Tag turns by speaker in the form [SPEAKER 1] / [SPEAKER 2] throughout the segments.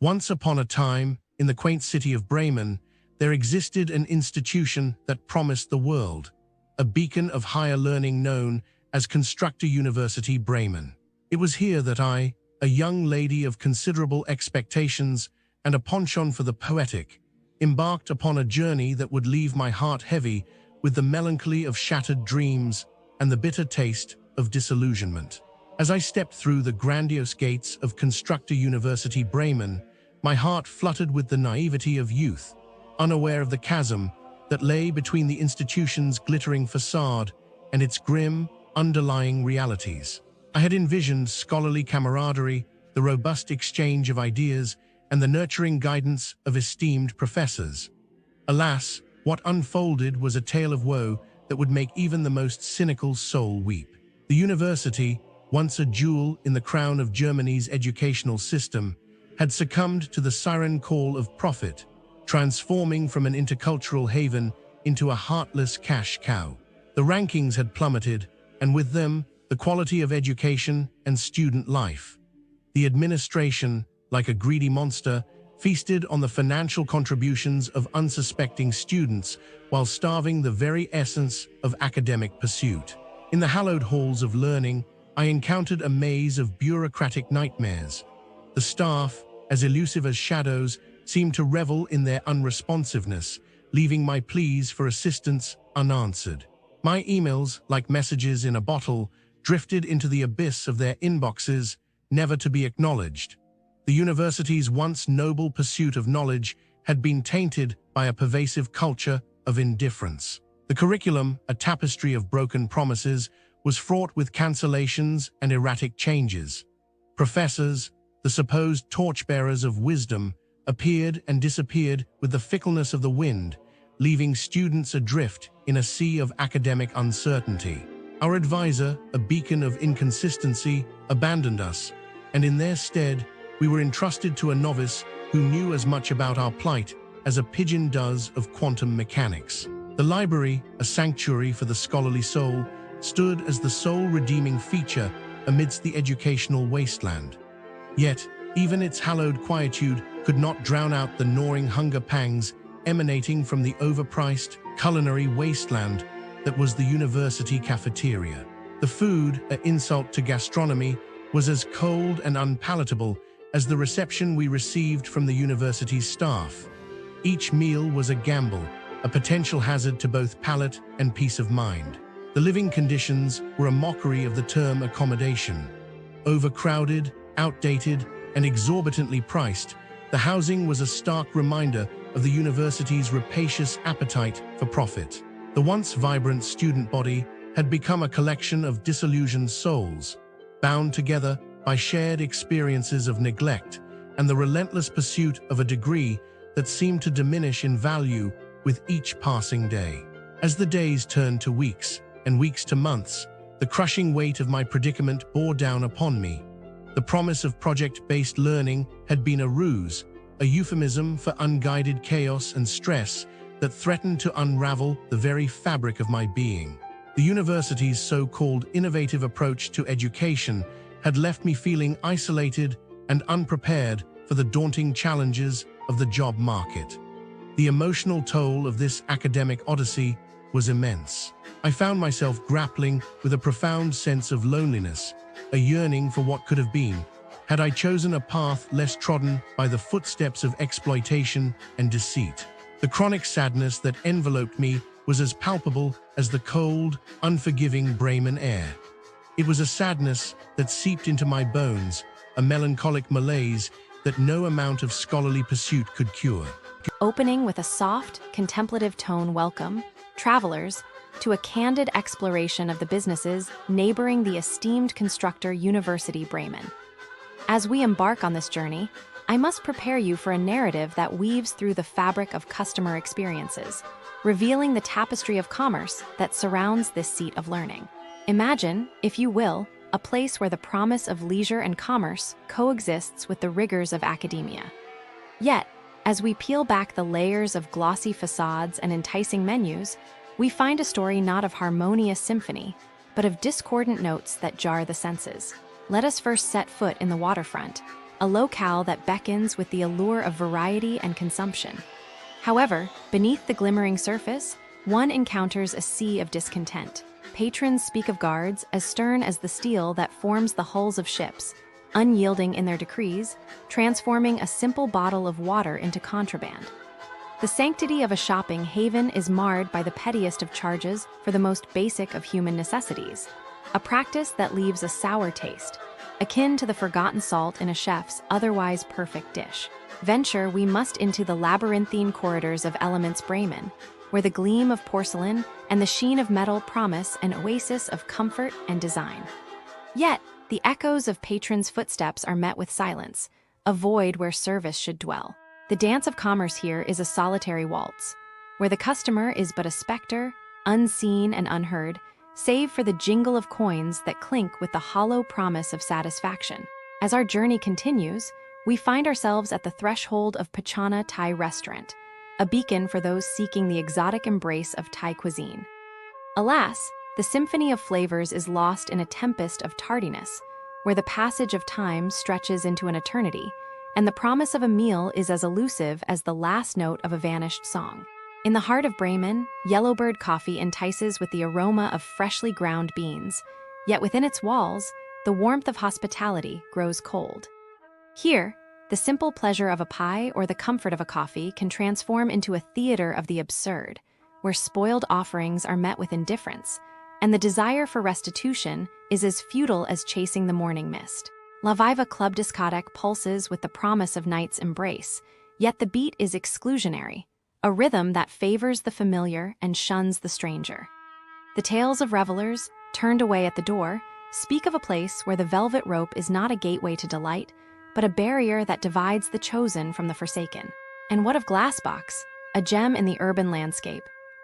[SPEAKER 1] Once upon a time, in the quaint city of Bremen, there existed an institution that promised the world, a beacon of higher learning known as Constructor University Bremen. It was here that I, a young lady of considerable expectations and a penchant for the poetic, embarked upon a journey that would leave my heart heavy with the melancholy of shattered dreams and the bitter taste of disillusionment. As I stepped through the grandiose gates of Constructor University Bremen, my heart fluttered with the naivety of youth, unaware of the chasm that lay between the institution's glittering facade and its grim, underlying realities. I had envisioned scholarly camaraderie, the robust exchange of ideas, and the nurturing guidance of esteemed professors. Alas, what unfolded was a tale of woe that would make even the most cynical soul weep. The university, once a jewel in the crown of Germany's educational system, had succumbed to the siren call of profit, transforming from an intercultural haven into a heartless cash cow. The rankings had plummeted, and with them, the quality of education and student life. The administration, like a greedy monster, feasted on the financial contributions of unsuspecting students while starving the very essence of academic pursuit. In the hallowed halls of learning, I encountered a maze of bureaucratic nightmares. The staff, as elusive as shadows, seemed to revel in their unresponsiveness, leaving my pleas for assistance unanswered. My emails, like messages in a bottle, drifted into the abyss of their inboxes, never to be acknowledged. The university's once noble pursuit of knowledge had been tainted by a pervasive culture of indifference. The curriculum, a tapestry of broken promises, was fraught with cancellations and erratic changes. Professors, the supposed torchbearers of wisdom, appeared and disappeared with the fickleness of the wind, leaving students adrift in a sea of academic uncertainty. Our advisor, a beacon of inconsistency, abandoned us, and in their stead, we were entrusted to a novice who knew as much about our plight as a pigeon does of quantum mechanics. The library, a sanctuary for the scholarly soul, stood as the sole redeeming feature amidst the educational wasteland. Yet, even its hallowed quietude could not drown out the gnawing hunger pangs emanating from the overpriced culinary wasteland that was the university cafeteria. The food, an insult to gastronomy, was as cold and unpalatable as the reception we received from the university's staff. Each meal was a gamble, a potential hazard to both palate and peace of mind. The living conditions were a mockery of the term accommodation. Overcrowded, outdated, and exorbitantly priced, the housing was a stark reminder of the university's rapacious appetite for profit. The once vibrant student body had become a collection of disillusioned souls, bound together by shared experiences of neglect and the relentless pursuit of a degree that seemed to diminish in value with each passing day. As the days turned to weeks, and weeks to months, the crushing weight of my predicament bore down upon me. The promise of project-based learning had been a ruse, a euphemism for unguided chaos and stress that threatened to unravel the very fabric of my being. The university's so-called innovative approach to education had left me feeling isolated and unprepared for the daunting challenges of the job market. The emotional toll of this academic odyssey was immense. I found myself grappling with a profound sense of loneliness, a yearning for what could have been, had I chosen a path less trodden by the footsteps of exploitation and deceit. The chronic sadness that enveloped me was as palpable as the cold, unforgiving Bremen air. It was a sadness that seeped into my bones, a melancholic malaise that no amount of scholarly pursuit could cure.
[SPEAKER 2] Opening with a soft, contemplative tone welcome, travelers, to a candid exploration of the businesses neighboring the esteemed Constructor University Bremen. As we embark on this journey, I must prepare you for a narrative that weaves through the fabric of customer experiences, revealing the tapestry of commerce that surrounds this seat of learning. Imagine, if you will, a place where the promise of leisure and commerce coexists with the rigors of academia. Yet, as we peel back the layers of glossy facades and enticing menus, we find a story not of harmonious symphony, but of discordant notes that jar the senses. let us first set foot in the waterfront, a locale that beckons with the allure of variety and consumption. However, beneath the glimmering surface, one encounters a sea of discontent. Patrons speak of guards as stern as the steel that forms the hulls of ships, unyielding in their decrees, transforming a simple bottle of water into contraband. The sanctity of a shopping haven is marred by the pettiest of charges for the most basic of human necessities, a practice that leaves a sour taste, akin to the forgotten salt in a chef's otherwise perfect dish. Venture we must into the labyrinthine corridors of Elements Bremen, where the gleam of porcelain and the sheen of metal promise an oasis of comfort and design. Yet, the echoes of patrons' footsteps are met with silence, a void where service should dwell. The dance of commerce here is a solitary waltz, where the customer is but a specter, unseen and unheard, save for the jingle of coins that clink with the hollow promise of satisfaction. As our journey continues, we find ourselves at the threshold of Pachana Thai Restaurant, a beacon for those seeking the exotic embrace of Thai cuisine. Alas, the symphony of flavors is lost in a tempest of tardiness, where the passage of time stretches into an eternity, and the promise of a meal is as elusive as the last note of a vanished song. In the heart of Bremen, Yellowbird Coffee entices with the aroma of freshly ground beans, yet within its walls, the warmth of hospitality grows cold. Here, the simple pleasure of a pie or the comfort of a coffee can transform into a theater of the absurd, where spoiled offerings are met with indifference, and the desire for restitution is as futile as chasing the morning mist. La Viva Club Discotheque pulses with the promise of night's embrace, yet the beat is exclusionary, a rhythm that favors the familiar and shuns the stranger. The tales of revelers, turned away at the door, speak of a place where the velvet rope is not a gateway to delight, but a barrier that divides the chosen from the forsaken. And what of Glassbox, a gem in the urban landscape,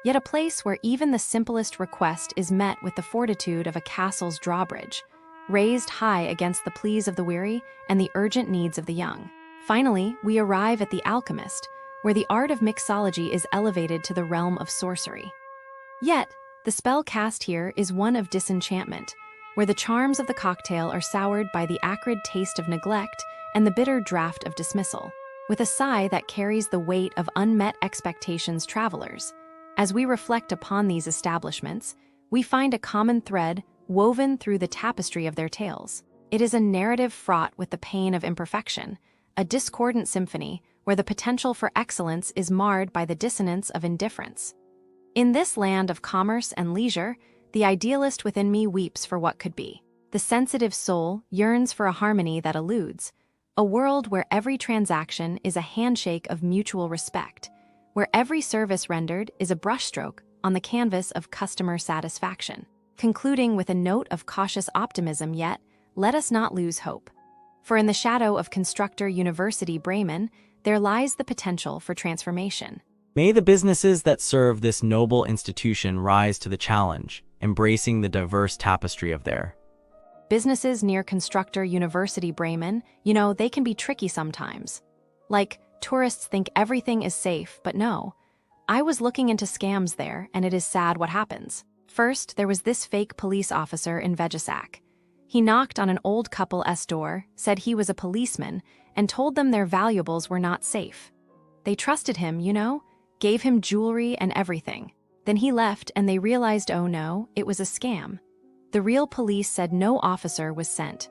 [SPEAKER 2] yet a place where even the simplest request is met with the fortitude of a castle's drawbridge, raised high against the pleas of the weary and the urgent needs of the young. Finally, we arrive at the Alchemist, where the art of mixology is elevated to the realm of sorcery. Yet, the spell cast here is one of disenchantment, where the charms of the cocktail are soured by the acrid taste of neglect and the bitter draught of dismissal. With a sigh that carries the weight of unmet expectations, travelers, as we reflect upon these establishments, we find a common thread woven through the tapestry of their tales. It is a narrative fraught with the pain of imperfection, a discordant symphony where the potential for excellence is marred by the dissonance of indifference. In this land of commerce and leisure, the idealist within me weeps for what could be. The sensitive soul yearns for a harmony that eludes, a world where every transaction is a handshake of mutual respect, where every service rendered is a brushstroke on the canvas of customer satisfaction. Concluding with a note of cautious optimism, yet, let us not lose hope. For in the shadow of Constructor University Bremen, there lies the potential for transformation.
[SPEAKER 3] May the businesses that serve this noble institution rise to the challenge, embracing the diverse tapestry of their
[SPEAKER 2] Businesses near Constructor University Bremen, they can be tricky sometimes. Like, tourists think everything is safe, but no. I was looking into scams there, and it is sad what happens. First, there was this fake police officer in Vegesack. He knocked on an old couple's door, said he was a policeman, and told them their valuables were not safe. They trusted him, gave him jewelry and everything. Then he left and they realized, oh no, it was a scam. The real police said no officer was sent.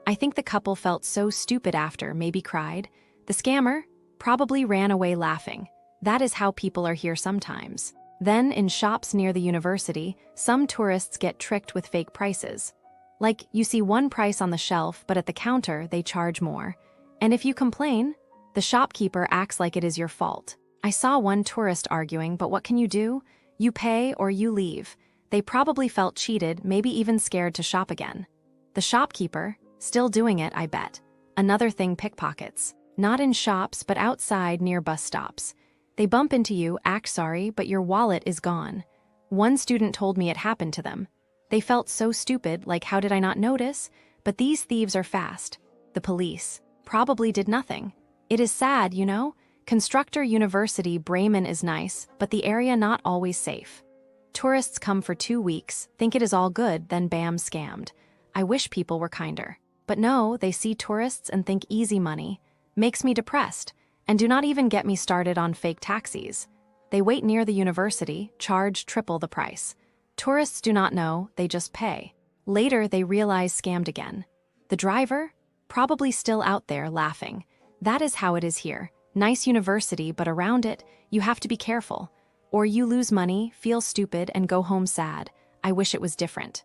[SPEAKER 2] I think the couple felt so stupid after, maybe cried. The scammer probably ran away laughing. That is how people are here sometimes. Then, in shops near the university, some tourists get tricked with fake prices. Like, you see one price on the shelf, but at the counter, they charge more. And if you complain, the shopkeeper acts like it is your fault. I saw one tourist arguing, but what can you do? You pay or you leave. They probably felt cheated, maybe even scared to shop again. The shopkeeper, still doing it, I bet. Another thing, pickpockets. Not in shops, but outside near bus stops. They bump into you, act sorry, but your wallet is gone. One student told me it happened to them. They felt so stupid, like how did I not notice? But these thieves are fast. The police probably did nothing. It is sad, Constructor University Bremen is nice, but the area not always safe. Tourists come for 2 weeks, think it is all good, then bam, scammed. I wish people were kinder. But no, they see tourists and think easy money. Makes me depressed. And do not even get me started on fake taxis. They wait near the university, charge triple the price. Tourists do not know, they just pay. Later, they realize scammed again. The driver? Probably still out there laughing. That is how it is here. Nice university, but around it, you have to be careful. Or you lose money, feel stupid, and go home sad. I wish it was different.